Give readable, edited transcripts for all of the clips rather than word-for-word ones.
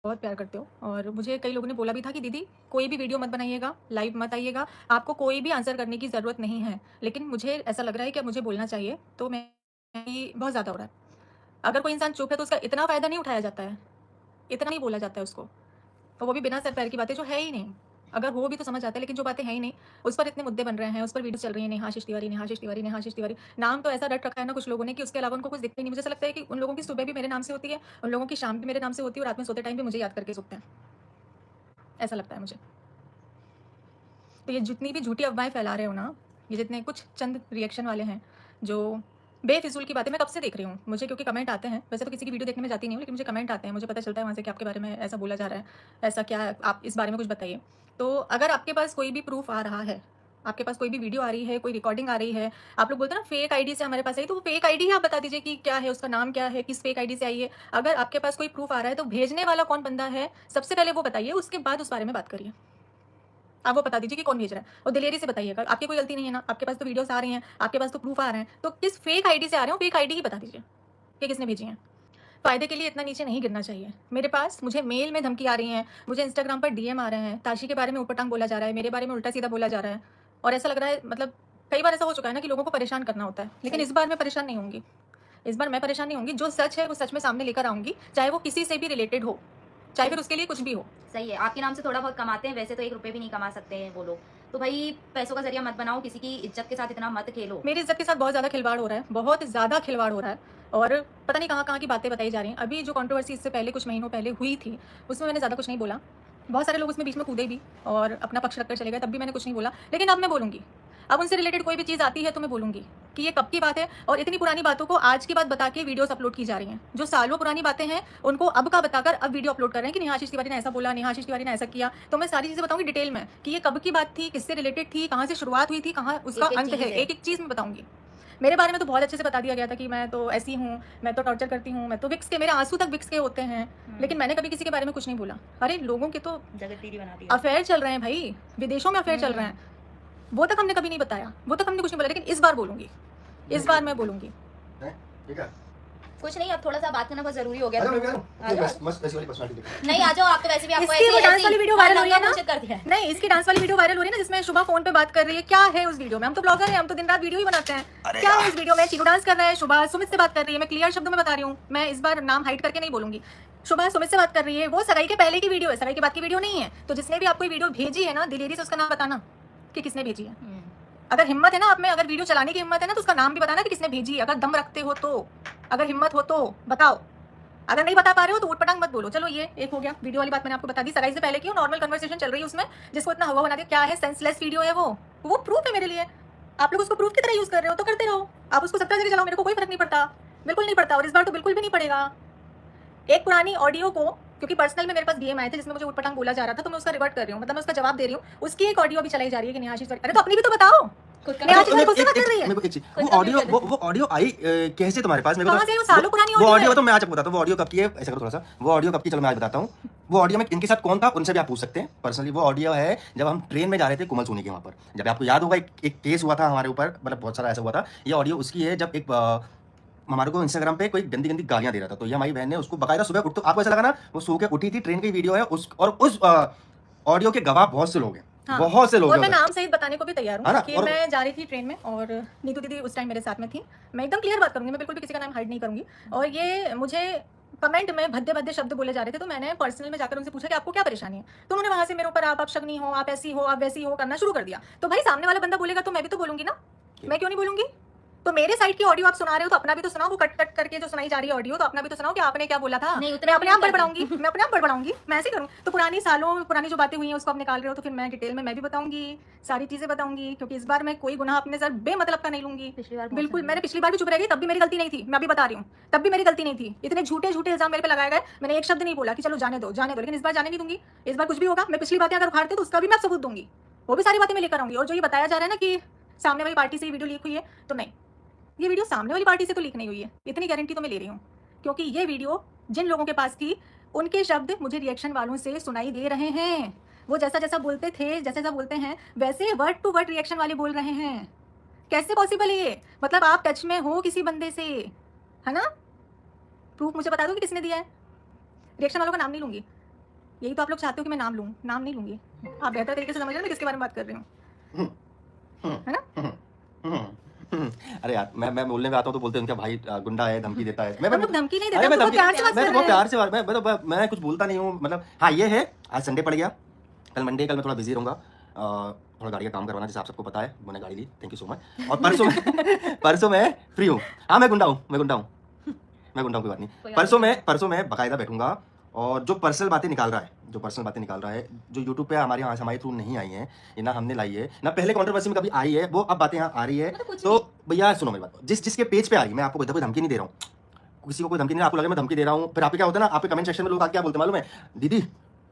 बहुत प्यार करते हो और मुझे कई लोगों ने बोला भी था कि दीदी कोई भी वीडियो मत बनाइएगा, लाइव मत आइएगा, आपको कोई भी आंसर करने की ज़रूरत नहीं है। लेकिन मुझे ऐसा लग रहा है कि अब मुझे बोलना चाहिए, तो मैं ये बहुत ज़्यादा हो रहा है। अगर कोई इंसान चुप है तो उसका इतना फ़ायदा नहीं उठाया जाता है, इतना नहीं बोला जाता है उसको। और वो भी बिना सर पैर की बातें जो है ही नहीं। अगर हो भी तो समझ आता है, लेकिन जो बातें हैं ही नहीं, उस पर इतने मुद्दे बन रहे हैं, उस पर वीडियो चल रही है, नेहा तिवारी, नेहा तिवारी, नेहा तिवारी। नाम तो ऐसा रट रखा है ना कुछ लोगों ने कि उसके अलावा उनको कुछ दिखता ही नहीं। मुझे ऐसा लगता है कि उन लोगों की सुबह भी मेरे नाम से होती है, उन लोगों की शाम भी मेरे नाम से होती है और रात में सोते टाइम भी मुझे याद करके सोते हैं। ऐसा लगता है मुझे। तो ये जितनी भी झूठी अफवाहें फैला रहे हो ना, ये जितने कुछ चंद रिएक्शन वाले हैं जो बेफिजूल की बातें, मैं कब से देख रही हूँ, मुझे क्योंकि कमेंट आते हैं, वैसे तो किसी की वीडियो देखने में जाती नहीं हूँ, लेकिन मुझे कमेंट आते हैं, मुझे पता चलता है वहाँ से कि आपके बारे में ऐसा बोला जा रहा है, ऐसा क्या, आप इस बारे में कुछ बताइए। तो अगर आपके पास कोई भी प्रूफ आ रहा है, आपके पास कोई भी वीडियो आ रही है, कोई रिकॉर्डिंग आ रही है, आप लोग बोलते हैं ना फेक आईडी से हमारे पास आई, तो वो फेक आईडी ही आप बता दीजिए कि क्या है, उसका नाम क्या है, किस फेक आईडी से आई है। अगर आपके पास कोई प्रूफ आ रहा है तो भेजने वाला कौन बंदा है, सबसे पहले वो बताइए, उसके बाद उस बारे में बात करिए। आप वो बता दीजिए कि कौन भेज रहा है और दिलेरी से बताइएगा। आपकी कोई गलती नहीं है ना, आपके पास तो वीडियोस आ रही हैं, आपके पास तो प्रूफ आ रहे हैं, तो किस फेक आईडी से आ रहे हो, फेक आईडी ही बता दीजिए कि किसने भेजी है। फ़ायदे के लिए इतना नीचे नहीं गिरना चाहिए। मेरे पास मुझे मेल में धमकी आ रही है, मुझे इंस्टाग्राम पर डीएम आ रहे हैं, ताशी के बारे में ऊट-पटांग बोला जा रहा है, मेरे बारे में उल्टा-सीधा बोला जा रहा है और ऐसा लग रहा है, मतलब कई बार ऐसा हो चुका है ना कि लोगों को परेशान करना होता है। लेकिन इस बार मैं परेशान नहीं होंगी। इस बार मैं परेशान नहीं होंगी, जो सच है वो सच में सामने लेकर आऊँगी, चाहे वो किसी से भी रिलेटेड हो, चाहे फिर उसके लिए कुछ भी हो। सही है, आपके नाम से थोड़ा बहुत कमाते हैं, वैसे तो 1 रुपए भी नहीं कमा सकते हैं वो लोग। तो भई पैसों का ज़रिया मत बनाओ, किसी की इज़्ज़त के साथ इतना मत खेलो। मेरी इज़्ज़त के साथ बहुत ज़्यादा खिलवाड़ हो रहा है, बहुत ज़्यादा खिलवाड़ हो रहा है और पता नहीं कहाँ-कहाँ की बातें बताई जा रही हैं। अभी जो कंट्रोवर्सी इससे पहले कुछ महीनों पहले हुई थी, उसमें मैंने ज़्यादा कुछ नहीं बोला। बहुत सारे लोग उसमें बीच में कूदे भी और अपना पक्ष रखकर चले गए, तब भी मैंने कुछ नहीं बोला। लेकिन अब मैं बोलूँगी। अब उनसे रिलेटेड कोई भी चीज़ आती है तो मैं बोलूँगी कि ये कब की बात है और इतनी पुरानी बातों को आज की बात बता के वीडियोज़ अपलोड की जा रही हैं। जो सालों पुरानी बातें हैं, उनको अब का बताकर अब वीडियो अपलोड कर रहे हैं कि नेहा तिवारी ने ऐसा बोला, नेहा तिवारी ने ऐसा किया। तो मैं सारी चीज़ें बताऊँगी डिटेल में कि ये कब की बात थी, किससे रिलेटेड थी, कहाँ से शुरुआत हुई थी, कहाँ उसका एक-एक अंत चीज़ है, है। एक-एक चीज़ मैं बताऊँगी। मेरे बारे में तो बहुत अच्छे से बता दिया गया था कि मैं तो ऐसी हूँ, मैं तो टॉर्चर करती हूँ, मैं तो विक्स के, मेरे आँसू तक विक्स के होते हैं। लेकिन मैंने कभी किसी के बारे में कुछ नहीं बोला। अरे लोगों के तो जगत-तेरी बना दिया। अफ़ेयर चल रहे हैं भई, विदेशों में अफ़ेयर चल रहे हैं। वो तक हमने कभी नहीं बताया, वो तक हमने कुछ नहीं बोला, लेकिन इस बार बोलूँगी, इस बार मैं बोलूँगी। ठीक है। कुछ नहीं, अब थोड़ा-सा बात करना बहुत ज़रूरी हो गया। आ जाओ, मैं भी आ आ जाऊँ। जाओ। मस्त मस्त ऐसी वाली पर्सनालिटी दिखा। नहीं, आ जाओ, आप तो वैसे भी आपको इसकी वो ऐसे डांस वाली वीडियो वायरल हो रही है ना? घोषित कर दिया है। नहीं, इसकी डांस वाली वीडियो वायरल हो रही है ना, जिसमें शुभा फ़ोन पे बात कर रही है। क्या है उस वीडियो में? हम तो ब्लॉगर हैं, हम तो दिन रात वीडियो ही बनाते हैं। क्या है उस वीडियो में? चीकू डांस कर रहा है, शुभा सुमित से बात कर रही है। मैं क्लियर शब्दों में बता रही हूँ, मैं इस बार नाम हाइड करके नहीं बोलूँगी। शुभा सुमित से बात कर रही है, वो सगाई के पहले की वीडियो है, सगाई के बाद की वीडियो नहीं है। तो जिसने भी आपको ये वीडियो भेजी है ना, दिलेरी से उसका नाम बताना कि किसने भेजी है। अगर हिम्मत है ना आप में, अगर वीडियो चलाने की हिम्मत है ना, तो उसका नाम भी बताना कि किसने भेजी है। अगर दम रखते हो तो, अगर हिम्मत हो तो बताओ। अगर नहीं बता पा रहे हो तो ऊट-पटांग मत बोलो। चलो ये एक हो गया, वीडियो वाली बात मैंने आपको बता दी। सगाई से पहले की नॉर्मल कन्वर्सेशन चल रही है उसमें, जिसको इतना हवा बना दिया। क्या है, सेंसलेस वीडियो है वो प्रूफ है मेरे लिए। आप लोग उसको प्रूफ की तरह यूज़ कर रहे हो तो करते रहो। आप उसको 17 जगह चलाओ, मेरे को कोई फ़र्क नहीं पड़ता, बिल्कुल नहीं पड़ता और इस बार तो बिल्कुल भी नहीं पड़ेगा। एक पुरानी ऑडियो को, क्योंकि पर्सनल में मेरे पास डीएम आए थे जिसमें मुझे ऊट-पटांग बोला जा रहा था, तो मैं उसका रिवर्ट कर रही हूँ, मतलब मैं उसका जवाब दे रही हूँ। उसकी एक ऑडियो भी चलाई जा रही है कि नेहा तिवारी, अरे तो अपनी भी तो बताओ। खुद का नेहा एक तिवारी खुद से बात एक कर रही है। मेरे को एक चीज़, खुद वो का ऑडियो भी कर वो ऑडियो आई कैसे तुम्हारे पास? मेरे को कहाँ से? वो सालों पुरानी वो ऑडियो ऑडियो है। तो मैं आज आपको बताता हूँ, वो ऑडियो कब की है, ऐसा करो थोड़ा-सा, वो ऑडियो कब की, चलो मैं आज बताता हूँ। वो ऑडियो में इनके साथ कौन था, उनसे भी आप पूछ सकते हैं पर्सनली। वो ऑडियो है जब हम ट्रेन में जा रहे थे कुमल सोनी के वहाँ पर। जब आपको याद होगा एक केस हुआ था हमारे ऊपर, मतलब बहुत सारा ऐसा हुआ था। ये ऑडियो उसकी है जब एक हमारे को इंस्टाग्राम पे कोई गंदी-गंदी गालियाँ दे रहा था। तो ये हमारी बहन ने उसको बाकायदा सुबह उठ, तो आपको ऐसा लगा ना वो सो के उठी थी, ट्रेन की वीडियो है उस, और उस ऑडियो के गवाह बहुत से लोग हैं। हाँ, बहुत से लोग और हैं मैं उधर। नाम सहित बताने को भी तैयार है ना? हूँ कि और मैं जा रही थी ट्रेन में और नीतू दीदी उस टाइम मेरे साथ में थी। मैं एकदम क्लियर बात करूँगी, मैं बिल्कुल भी किसी का नाम हाइड नहीं करूँगी। और ये मुझे कमेंट में भद्दे-भद्दे शब्द बोले जा रहे थे, तो मैंने पर्सनल में जाकर उनसे पूछा कि आपको क्या परेशानी है? तो उन्होंने वहाँ से मेरे ऊपर आप अपशगनी हो, आप ऐसी हो, आप वैसी हो करना शुरू कर दिया। तो भाई सामने वाला बंदा बोलेगा तो मैं भी तो बोलूँगी ना, मैं क्यों नहीं बोलूँगी? तो मेरे साइड की ऑडियो आप सुना रहे हो तो अपना भी तो सुनाओ, वो कट-कट करके जो सुनाई जा रही है ऑडियो, तो अपना भी तो सुनाओ कि आपने क्या बोला था। नहीं, उतना मैं अपने भी आप नहीं बड़बड़ाऊँगी, मैं अपने आप बड़बड़ाऊँगी, मैं ऐसे ही करूँ। तो पुरानी सालों पुरानी जो बातें हुई हैं उसको आप निकाल रहे हो, तो फिर मैं डिटेल में मैं भी बताऊँगी, सारी चीज़ें बताऊँगी, क्योंकि इस बार मैं कोई गुनाह अपने सर बेमतलब का नहीं लूँगी। पिछली बार बहुत बिल्कुल, सुनी। मैंने पिछली बार भी चुप रह गई, तब भी मेरी गलती नहीं थी, मैं अभी बता रही हूँ, तब भी मेरी गलती नहीं थी। इतने झूठे-झूठे इल्ज़ाम मेरे पे लगाए गए, मैंने एक शब्द नहीं बोला कि चलो जाने दो, लेकिन इस बार जाने नहीं दूँगी। इस बार कुछ भी होगा, मैं पिछली बातें अगर उखाड़ते तो उसका भी मैं सबूत दूँगी। वो भी सारी बातें मैं लेकर आऊँगी। और जो ये बताया जा रहा है ना कि सामने वाली पार्टी से ये वीडियो लीक हुई है, तो नहीं। ये वीडियो सामने वाली पार्टी से तो लीक नहीं हुई है, इतनी गारंटी तो मैं ले रही हूँ, क्योंकि ये वीडियो जिन लोगों के पास थी, उनके शब्द मुझे रिएक्शन वालों से सुनाई दे रहे हैं। वो जैसा-जैसा बोलते थे, जैसा-जैसा बोलते हैं, वैसे वर्ड टू वर्ड रिएक्शन वाले बोल रहे हैं। कैसे पॉसिबल है ये? मतलब आप टच में हो किसी बंदे से, है ना? प्रूफ मुझे बता दो कि किसने दिया है? रिएक्शन वालों का नाम नहीं लूँगी। यही तो आप लोग चाहते हो कि मैं नाम लूँ, नाम नहीं लूंगी। आप बेहतर तरीके से समझ रहे हो मैं किसके बारे में बात कर रही हूँ, है ना? अरे यार मैं बोलने में आता हूँ तो बोलते हैं उनका भाई गुंडा है, धमकी देता है। हम लोग धमकी नहीं देते, अरे हम मैं तो बहुत धमकी, प्यार से बात मैं कर तो बहुत रहे हैं। प्यार से बात, मैं कुछ बोलता नहीं हूँ। मतलब हाँ ये है, आज संडे पड़ गया, कल मंडे, कल मैं थोड़ा बिजी रहूंगा, थोड़ा गाड़ी का काम करवाना, जैसे आप सबको पता है, मैंने गाड़ी ली, थैंक यू सो मच। और परसों मैं फ्री हूँ। हाँ मैं गुंडा हूँ, मैं गुंडा हूँ, कोई बात नहीं। परसों मैं बाकायदा बैठूंगा और जो पर्सनल बातें निकाल रहा है, जो यूट्यूब पे हमारे थ्रू नहीं आई है, ये ना हमने लाई है, ना पहले कंट्रोवर्सी में कभी आई है, वो अब बातें यहाँ आ रही है। तो भैया सुनो मेरी बात, जिसके पेज पे आ रही, मैं आपको कोई धमकी नहीं दे रहा हूँ, किसी को कोई धमकी नहीं, आपको लगे मैं धमकी दे रहा हूँ, फिर आपके क्या होता है ना, आपके कमेंट सेक्शन में लोग आके क्या बोलते हैं मालूम है, दीदी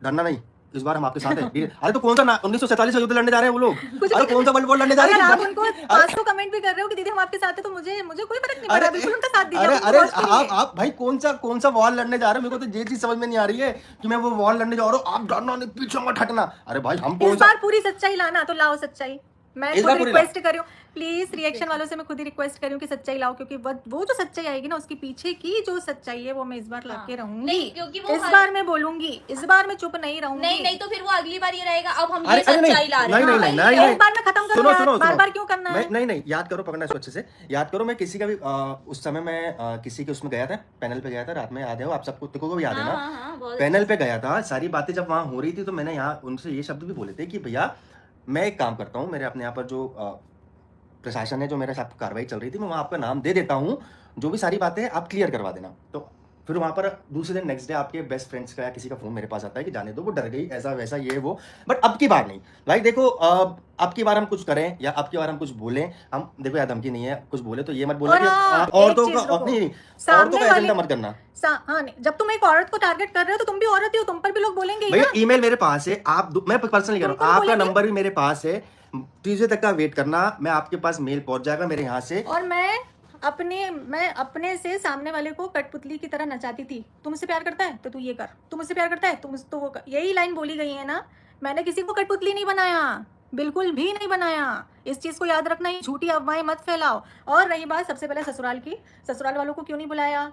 डरना नहीं, इस बार हम आपके साथ हैं। अरे तो कौन सा 1947 युद्ध लड़ने जा रहे हैं वो लोग, अरे कौन सा वर्ल्ड वॉर लड़ने जा रहे अगर हैं? आप उनको 500 कमेंट भी कर रहे हो कि दीदी हम आपके साथ हैं, तो मुझे कोई फर्क नहीं पड़ रहा, बिल्कुल उनका साथ दीजिए। अरे आप भाई कौन सा वॉर लड़ने जा रहे हो? मेरे को तो ये चीज समझ में नहीं आ रही है कि मैं वो वॉर लड़ने जा रहा हूँ, आप डरना नहीं, पीछे मत हटना। अरे भाई हम कौन इस सा, बार पूरी सच्चाई लाना, तो लाओ सच्चाई। मैं इस खुद बार पूरी रिक्वेस्ट कर रही हूँ, प्लीज रिएक्शन वालों से मैं खुद ही रिक्वेस्ट कर रही हूँ कि सच्चाई लाओ, क्योंकि वो जो सच्चाई आएगी ना, उसके पीछे की जो सच्चाई है वो मैं इस बार ला के रहूंगी। नहीं, क्योंकि वो इस बार मैं बोलूंगी, इस बार मैं चुप नहीं रहूंगी। नहीं तो फिर वो अगली बार ये रहेगा, अब हम अरे ये सच्चाई ला रहे हैं। नहीं, एक बार में खत्म करो यार, बार-बार क्यों करना है? नहीं याद करो, पकड़ना इसको अच्छे से याद करो। मैं किसी का भी उस समय मैं किसी के उसमें गया था, पैनल पे गया था, रात में याद है वो, आप सबको को भी याद है ना, पैनल पे गया था, सारी बातें जब वहां हो रही थी, तो मैंने यहाँ उनसे ये शब्द भी बोले थे कि भैया मैं एक काम करता हूँ, मेरे अपने यहाँ पर जो प्रशासन है, जो मेरे साथ कार्रवाई चल रही थी, मैं वहाँ आपका नाम दे देता हूँ, जो भी सारी बातें आप क्लियर करवा देना। तो फिर वहाँ पर दूसरे दिन नेक्स्ट डे आपके बेस्ट फ्रेंड्स का या किसी का फोन मेरे पास आता है कि जाने दो, वो डर गई, ऐसा वैसा ये वो। बट अब की बार नहीं भाई, देखो अब की बार हम कुछ करें या अब की बार हम कुछ बोलें, हम देखो यार धमकी नहीं है, कुछ बोले तो ये मत बोले कि औरतों का एजेंडा मत करना। हाँ, जब तुम एक औरत को टारगेट कर रहे हो तो तुम भी औरत ही हो, तुम पर भी लोग बोलेंगे। भैया ईमेल मेरे पास है, मैं पर्सनली कर रहा हूँ, आपका नंबर भी मेरे पास है, ट्यूजडे तक का वेट करना, मैं आपके पास मेल पहुंच जाएगा मेरे यहाँ से। और मैं अपने से सामने वाले को कठपुतली की तरह नचाती थी, तू मुझसे प्यार करता है तो तू ये कर, तू मुझसे प्यार करता है तो वो कर, यही लाइन बोली गई है ना। मैंने किसी को कठपुतली नहीं बनाया, बिल्कुल भी नहीं बनाया। इस चीज को याद रखना, ही झूठी अफवाहें मत फैलाओ। और रही बात सबसे पहले ससुराल की, ससुराल वालों को क्यों नहीं बुलाया?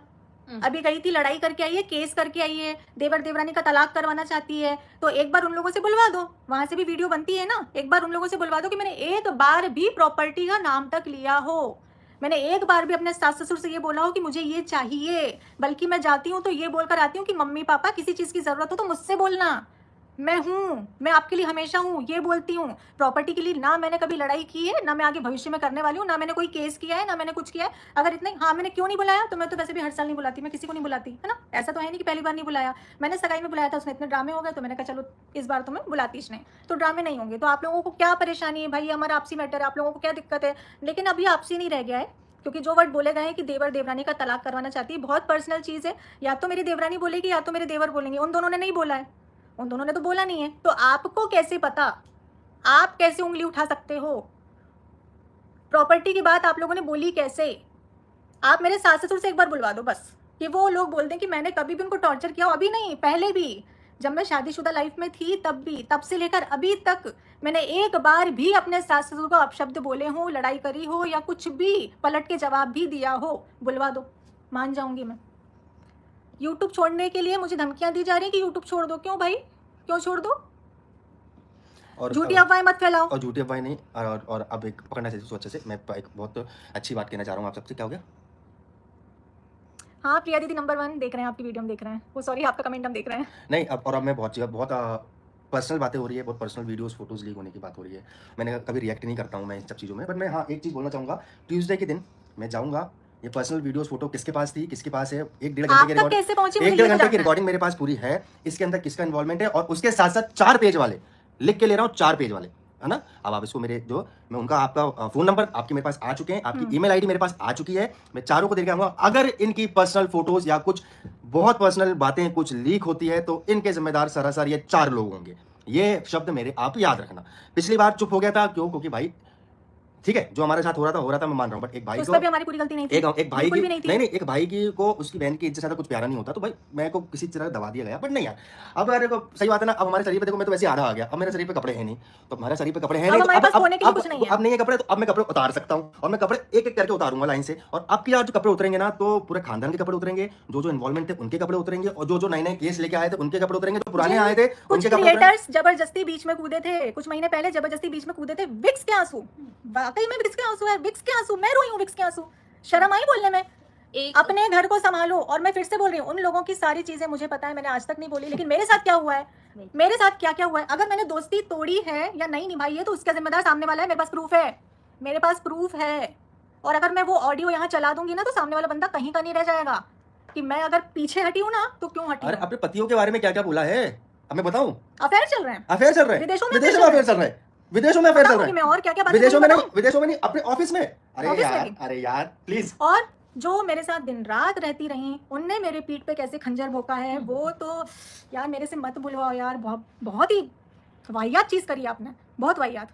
अभी गई थी, लड़ाई करके आई है, केस करके आई है, देवर देवरानी का तलाक करवाना चाहती है, तो एक बार उन लोगों से बुलवा दो, वहां से भी वीडियो बनती है ना, एक बार उन लोगों से बुलवा दो कि मैंने एक बार भी प्रॉपर्टी का नाम तक लिया हो, मैंने एक बार भी अपने सास ससुर से ये बोला हो कि मुझे ये चाहिए। बल्कि मैं जाती हूँ तो ये बोलकर आती हूँ कि मम्मी पापा किसी चीज की जरूरत हो तो मुझसे बोलना, मैं हूँ, मैं आपके लिए हमेशा हूँ, ये बोलती हूँ। प्रॉपर्टी के लिए ना मैंने कभी लड़ाई की है, ना मैं आगे भविष्य में करने वाली हूँ, ना मैंने कोई केस किया है, ना मैंने कुछ किया है। अगर इतने हाँ मैंने क्यों नहीं बुलाया, तो मैं तो वैसे भी हर साल नहीं बुलाती, मैं किसी को नहीं बुलाती, है ना। ऐसा तो है नहीं कि पहली बार नहीं बुलाया, मैंने सगाई में बुलाया था, उसने इतने ड्रामे हो गए, तो मैंने कहा चलो इस बार तो मैं बुलाती नहीं, तो ड्रामे नहीं होंगे। तो आप लोगों को क्या परेशानी है भाई, हमारा आपसी मैटर है, आप लोगों को क्या दिक्कत है? लेकिन अभी आपसी नहीं रह गया है, क्योंकि जो वर्ड बोले गए हैं कि देवर देवरानी का तलाक करवाना चाहती है, बहुत पर्सनल चीज़ है, या तो मेरी देवरानी बोलेगी या तो मेरे देवर बोलेंगे, उन दोनों ने नहीं बोला है, उन दोनों ने तो बोला नहीं है, तो आपको कैसे पता? आप कैसे उंगली उठा सकते हो? प्रॉपर्टी की बात आप लोगों ने बोली कैसे? आप मेरे सास ससुर से एक बार बुलवा दो बस, कि वो लोग बोल दें कि मैंने कभी भी उनको टॉर्चर किया हो। अभी नहीं, पहले भी, जब मैं शादीशुदा लाइफ में थी तब भी, तब से लेकर अभी तक मैंने एक बार भी अपने सास ससुर को अपशब्द बोले हो, लड़ाई करी हो, या कुछ भी पलट के जवाब भी दिया हो, बुलवा दो, मान जाऊंगी मैं। यूट्यूब छोड़ने के लिए मुझे धमकियां दी जा रही है कि यूट्यूब छोड़ दो। क्यों भाई, क्यों छोड़ दो? और झूठी अफवाहें मत फैलाओ। और झूठी अफवाहें नहीं, और अब एक पकड़ना चाहिए उसको अच्छे से। मैं एक बहुत अच्छी बात कहना चाह रहा हूँ आप सबसे। क्या हो गया? हाँ प्रिया दीदी नंबर 1 देख रहे हैं, आपकी वीडियो हम देख रहे हैं, वो सॉरी आपका कमेंट हम देख रहे हैं। नहीं अब मैं बहुत पर्सनल बातें हो रही है, बहुत पर्सनल वीडियोस फोटोज लीक होने की बात हो रही है। मैंने कभी रिएक्ट नहीं करता हूँ मैं इन सब चीज़ों में, बट मैं हाँ एक चीज़ बोलना चाहूँगा, ट्यूसडे के दिन मैं जाऊँगा, ये पर्सनल वीडियोस फोटो किसके पास थी, किसके पास है, 1-1.5 घंटे की रिकॉर्डिंग, 1-1.5 घंटे की रिकॉर्डिंग मेरे पास पूरी है, इसके अंदर किसका इन्वॉल्वमेंट है, और उसके साथ साथ 4 पेज वाले लिख के ले रहा हूँ, 4 पेज वाले, है ना। अब आप इसको मेरे जो मैं उनका आपका फोन नंबर आपके मेरे पास आ चुके हैं, आपकी ईमेल आईडी मेरे पास आ चुकी है, मैं चारों को देके आऊंगा। अगर इनकी पर्सनल फोटोज या कुछ बहुत पर्सनल बातें कुछ लीक होती है तो इनके जिम्मेदार सरासर ये 4 लोग होंगे। ये शब्द मेरे आप याद रखना। पिछली बार चुप हो गया था, क्यों? क्योंकि भाई ठीक है, जो हमारे साथ हो रहा था मैं मान रहा हूँ, बट एक भाई तो उस को पर भी हमारी पूरी गलती नहीं थी, एक भाई बिल्कुल की भी नहीं थी। नहीं एक भाई की को उसकी बहन की इज्जत से ज्यादा कुछ प्यारा नहीं होता, तो भाई मैं को किसी तरह दबा दिया गया, बट नहीं यार, अब यार देखो सही बात है ना, अब हमारे शरीर पे देखो मैं तो वैसे आधा आ गया, अब मेरे शरीर पे कपड़े हैं नहीं, तो हमारे शरीर पे कपड़े हैं अब नहीं, हमारे पास धोने के लिए कुछ नहीं है। अब नहीं है कपड़े, तो अब मैं कपड़े उतार सकता हूँ, और मैं कपड़े एक एक करके उतारूंगा लाइन से, और अब की यार जो कपड़े उतरेंगे ना, तो पूरे खानदान के कपड़े उतरेंगे, जो इन्वॉल्वमेंट थे उनके कपड़े उतरेंगे, और जो नए नए केस लेके आए थे उनके कपड़े उतरेंगे, जो पुराने आए थे कुछ उनके कपड़े उतरेंगे। क्रिएटर्स जबरदस्ती बीच में कूदे थे, कुछ महीने पहले जबरदस्ती बीच में कूदे थे, विक्स के आंसू, वाकई में विक्स के आंसू है, विक्स के आंसू, मैं रोई हूँ विक्स के आंसू, शर्म आई बोलने में। एक अपने घर को संभालो, और मैं फिर से बोल रही हूँ, उन लोगों की सारी चीजें मुझे पता है, मैंने आज तक नहीं बोली, लेकिन मेरे साथ क्या हुआ है, मेरे साथ क्या क्या हुआ है, अगर मैंने दोस्ती तोड़ी है या नहीं निभाई है तो उसका जिम्मेदार सामने वाला है, मेरे पास प्रूफ है, मेरे पास प्रूफ है। और अगर मैं वो ऑडियो यहाँ चला दूंगी ना, तो सामने वाला बंदा कहीं का नहीं रह जाएगा कि मैं अगर पीछे हटी हूँ ना तो क्यों हटी अरे हूँ। अपने पतियों के बारे में क्या क्या बोला है, अब मैं बताऊं? अफेयर चल रहे हैं, अफेयर चल रहे हैं, विदेशों में विदेशों में अफेयर चल रहे हैं, विदेशों में अफेयर चल रहे बताऊंगी हैं, मैं और क्या क्या बातें विदेशों में बताऊं? नहीं, विदेशों में नहीं, अपने ऑफिस में। अरे ऑफिस में यार, भी। अरे यार प्लीज। और जो मेरे साथ दिन रात रहती रही, उनने मेरे पीठ पे कैसे खंजर भोंका है, वो तो यार मेरे से मत बुलवाओ यार, बहुत बहुत ही वाहियात चीज करी आपने, बहुत वाहियात,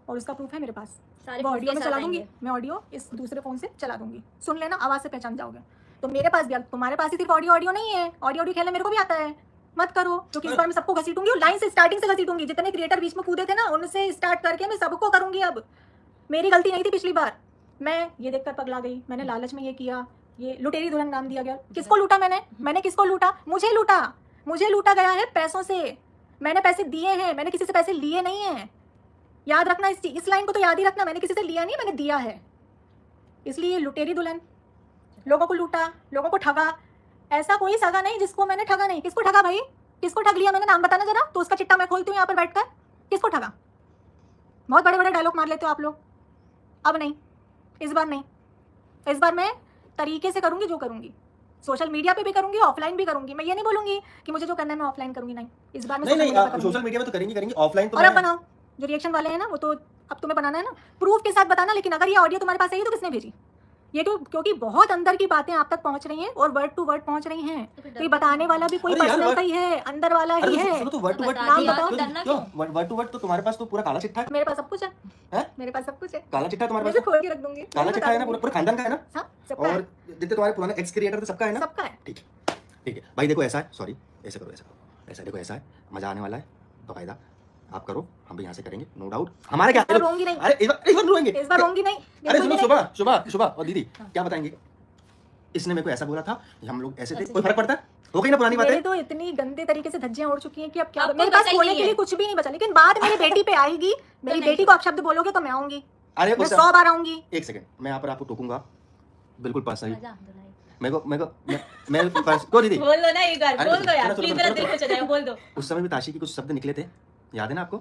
और उसका प्रूफ है मेरे पास। सारे वो proof ऑडियो के में साथ चला दूंगी, आएंगे। मैं ऑडियो इस दूसरे फोन से चला दूंगी, सुन लेना, आवाज से पहचान जाओगे। तो मेरे पास भी, तुम्हारे पास ही सिर्फ ऑडियो नहीं है, ऑडियो खेलना मेरे को भी आता है, मत करो, क्योंकि इस बार मैं सबको घसीटूंगी, और लाइन से स्टार्टिंग से घसीटूंगी, जितने क्रिएटर बीच में कूदे थे ना, उनसे स्टार्ट करके मैं सबको करूंगी। अब मेरी गलती नहीं थी पिछली बार, मैं ये देखकर पगला गई, मैंने लालच में ये किया, ये लुटेरी दुल्हन नाम दिया गया। किसको लूटा मैंने किसको लूटा? मुझे लूटा गया है पैसों से, मैंने पैसे दिए हैं, मैंने किसी से पैसे लिए नहीं है। याद रखना, इस लाइन को तो याद ही रखना, मैंने किसी से लिया नहीं, मैंने दिया है। इसलिए लुटेरी दुल्हन, लोगों को लूटा, लोगों को ठगा, ऐसा कोई सगा नहीं जिसको मैंने ठगा नहीं। किसको ठगा भाई, किसको ठग लिया मैंने, नाम बताना जरा, तो उसका चिट्टा मैं खोलती हूँ यहाँ पर बैठकर। किसको ठगा? बहुत बड़े बड़े डायलॉग मार लेते हो आप लोग। अब नहीं, इस बार नहीं, इस बार मैं तरीके से करूंगी, जो करूंगी सोशल मीडिया पे भी करूंगी, ऑफलाइन भी करूंगी। मैं ये नहीं बोलूंगी कि मुझे जो करना है मैं ऑफलाइन करूंगी, नहीं, इस बार मैं सोशल मीडिया में तो करेंगे ऑफलाइन तो और अब मैं- बनाओ, जो रिएक्शन वाले हैं ना, वो तो अब तुम्हें बनाना है ना, प्रूफ के साथ बताना। लेकिन अगर ये ऑडियो तुम्हारे पास आई है तो किसने भेजी? ये क्योंकि बहुत अंदर की बातें आप तक पहुंच रही हैं, और वर्ड टू वर्ड पहुंच रही हैं, तो ये बताने वाला भी कोई अरे यार, पर्सनल का ही है, अंदर वाला अरे ही तो है। सुनो, तो वर्ड टू वर्ड बता नाम दिया, बताओ। डरना क्यों क्यों? वर्ड टू वर्ड तो तुम्हारे पास तो पूरा काला चिट्ठा है, मेरे पास सब कुछ है, हैं? मेरे पास सब कुछ है, काला चिट्ठा तुम्हारे मैं भी पास खोल के रख दूंगी, काला चिट्ठा है ना, पूरा खानदान का है ना, हाँ, सबका है, और जितने तुम्हारे पुराने एक्स क्रिएटर थे सबका है ना, सबका है। ठीक है भाई। देखो ऐसा है, सॉरी, ऐसा करो, ऐसा देखो, ऐसा है, मजा आने वाला है, बाकायदा आप करो, हम भी यहाँ से करेंगे, नो डाउट। हमारे क्या, इस बार रोंगी नहीं, अरे इस बार रोएंगे, इस बार रोंगी नहीं, अरे बिल्कुल सुनो, भी नहीं। सुबह और दीदी क्या बताएंगे, इसने मेरे को ऐसा बोला था, हम लोग ऐसे थे, कोई फर्क पड़ता है? हो गई ना पुरानी मेरी बातें। तो इतनी गंदे तरीके से धज्जियां उड़ चुकी हैं कि अब क्या, अब मेरे कोई पास बचा ही बोलने नहीं के लिए है। कुछ भी नहीं बचा। लेकिन बात मेरी बेटी पे आएगी, मेरी नहीं। बेटी को आप शब्द बोलोगे तो मैं आऊंगी, अरे मैं उस 100 बार आऊंगी। एक सेकंड, मैं यहाँ पर आपको टोकूंगा बिल्कुल पर्सनली, मजा आता है। मैं को दीदी बोल दो ना एक बार, अरे बोल दो यार, सुनो, प्लीज, सुनो, मेरा सुनो, दिल खुश हो जाएगा, बोल दो। उस समय भी ताशी के कुछ शब्द निकले थे, याद है ना आपको?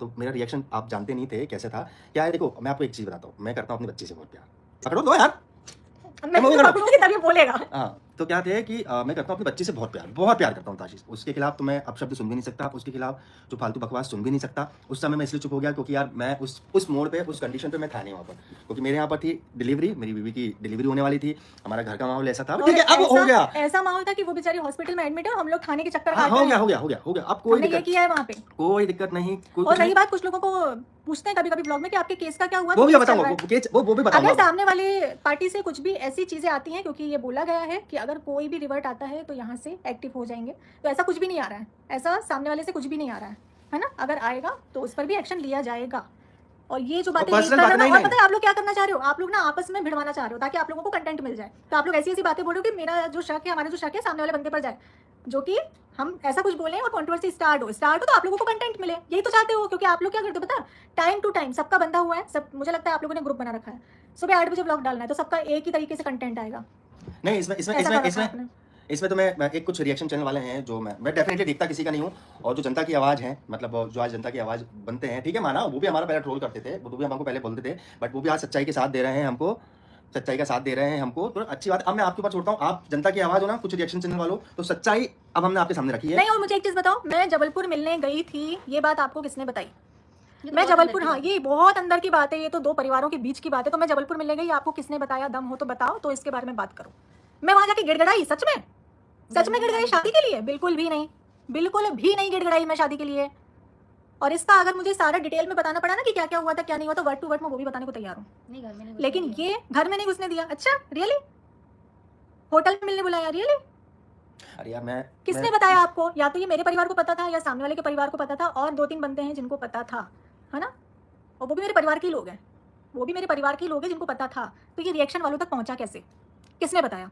तो मेरा रिएक्शन आप जानते नहीं थे कैसे था, क्या है, देखो मैं आपको एक चीज बताता हूँ, मैं करता हूँ अपनी बच्ची से बहुत प्यार, पकड़ो दो यार, मैं वो भी तो करो। पकड़ूंगी तभी बोलेगा। हाँ, तो क्या थे कि मैं करता हूँ अपनी बच्ची से बहुत प्यार करता हूँ ताशी, उसके खिलाफ तो मैं अब शब्द सुन भी नहीं सकता, उसके खिलाफ जो फालतू बकवास सुन भी नहीं सकता। उस समय मैं इसलिए चुप हो गया क्योंकि यार मैं उस मोड़ पे, उस कंडीशन पे मैं था नहीं वहाँ पर, क्योंकि मेरे यहाँ पर थी डिलीवरी, मेरी बीवी की डिलीवरी होने वाली थी, हमारा घर का माहौल ऐसा था, ठीक है अब हो गया, ऐसा माहौल था कि वो बेचारी हॉस्पिटल में एडमिट है, हम लोग खाने के चक्कर हाँ काट रहे हैं। हो गया, अब कोई हमने ये दिक्कत, किया है वहाँ पे। कोई दिक्कत नहीं, कोई और कुछ रही नहीं। बात, कुछ लोगों को पूछते हैं कभी कभी ब्लॉग में कि आपके केस का क्या हुआ, वो भी केस चल बताऊंगा, रहा है। वो भी अगर बताऊंगा। सामने वाले पार्टी से कुछ भी ऐसी चीजें आती हैं, क्योंकि ये बोला गया है कि अगर कोई भी रिवर्ट आता है तो यहाँ से एक्टिव हो जाएंगे, तो ऐसा कुछ भी नहीं आ रहा है, ऐसा सामने वाले से कुछ भी नहीं आ रहा है ना। अगर आएगा तो उस पर भी एक्शन लिया जाएगा। और ये जो बातें personal कर रहे बात हो ना, नहीं और है। पता है आप लोग क्या करना चाह रहे हो, आप लोग ना आपस में भिड़वाना चाह रहे हो ताकि आप लोगों को कंटेंट मिल जाए। तो आप लोग ऐसी ऐसी बातें बोल रहे हो कि मेरा जो शक है, हमारा जो शक है सामने वाले बंदे पर जाए, जो कि हम ऐसा कुछ बोले और कंट्रोवर्सी स्टार्ट हो तो आप लोगों को कंटेंट मिले, यही तो चाहते हो। क्योंकि आप लोग क्या करते हो पता, टाइम टू टाइम सबका बंधा हुआ है, सब मुझे लगता है आप लोगों ने ग्रुप बना रखा है, सुबह 8 बजे ब्लॉग डालना है, तो सबका एक ही तरीके से कंटेंट आएगा। नहीं, ऐसा कर रखा है इसमें आपने। इसमें तो मैं एक कुछ रिएक्शन चैनल वाले हैं जो मैं डेफिनेटली देखता किसी का नहीं हूँ, और जो जनता की आवाज़ है, मतलब जो आज जनता की आवाज़ बनते हैं, ठीक है माना, वो भी हमारा पहले ट्रोल करते थे, वो भी हमको पहले बोलते थे, बट वो भी आज सच्चाई के साथ दे रहे हैं हमको, सच्चाई का साथ दे रहे हैं हमको, तो अच्छी बात। अब मैं आपके ऊपर छोड़ता हूँ, आप जनता की आवाज़ हो ना, कुछ रिएक्शन चैनल वालों, तो सच्चाई अब हमने आपके सामने रखी है। नहीं, और मुझे एक चीज बताओ, मैं जबलपुर मिलने गई थी, ये बात आपको किसने बताई? ये तो मैं बहुत जबलपुर, अंदर हाँ की ये बहुत अंदर की बात है, ये तो दो परिवारों के बीच की बात है। तो मैं जबलपुर मिलने गई, आपको किसने बताया? दम हो तो बताओ, तो इसके बारे में बात करो। मैं वहां जाके गिड़गिड़ाई? सच में गिड़गिड़ाई शादी के लिए? बिल्कुल भी नहीं, बिल्कुल भी नहीं गिड़गिड़ाई मैं शादी के लिए। और इसका अगर मुझे सारा डिटेल में बताना पड़ा ना कि क्या क्या हुआ था क्या नहीं हुआ, तो वर्ड टू वर्ड मैं वो भी बताने को तैयार हूँ। नहीं घर में नहीं घुसने लेकिन दिया। ये घर में नहीं घुसने दिया। अच्छा रियली? होटल में मिलने बुलाया? रियली? अरे यार मैं किसने बताया आपको? या तो ये मेरे परिवार को पता था या सामने वाले के परिवार को पता था, और 2-3 बंदे हैं जिनको पता था, है ना? और वो भी मेरे परिवार के ही लोग हैं, वो भी मेरे परिवार के ही लोग हैं जिनको पता था। तो ये रिएक्शन वालों तक पहुंचा कैसे? किसने बताया?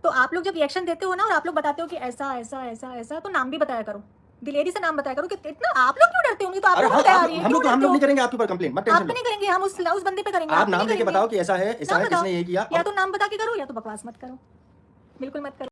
तो आप लोग जब रिएक्शन देते हो ना और आप लोग बताते हो कि ऐसा ऐसा ऐसा ऐसा, तो नाम भी बताया करो, दिलेरी से नाम बताया करो कि इतना आप लोग क्यों डरते होंगे? तो आप अरे लोग बताया रही है, हम लोग क्यों हम लोग डरते नहीं हो? करेंगे आपके ऊपर कंप्लेंट, मत आप टेंशन पे लो। नहीं करेंगे, हम उस बंदे पे करेंगे। आप पे नाम नहीं लेके करेंगे। बताओ कि ऐसा है नाम बताओ। किसने ये किया। या तो नाम बता के करो या तो बकवास मत करो, बिल्कुल मत करो।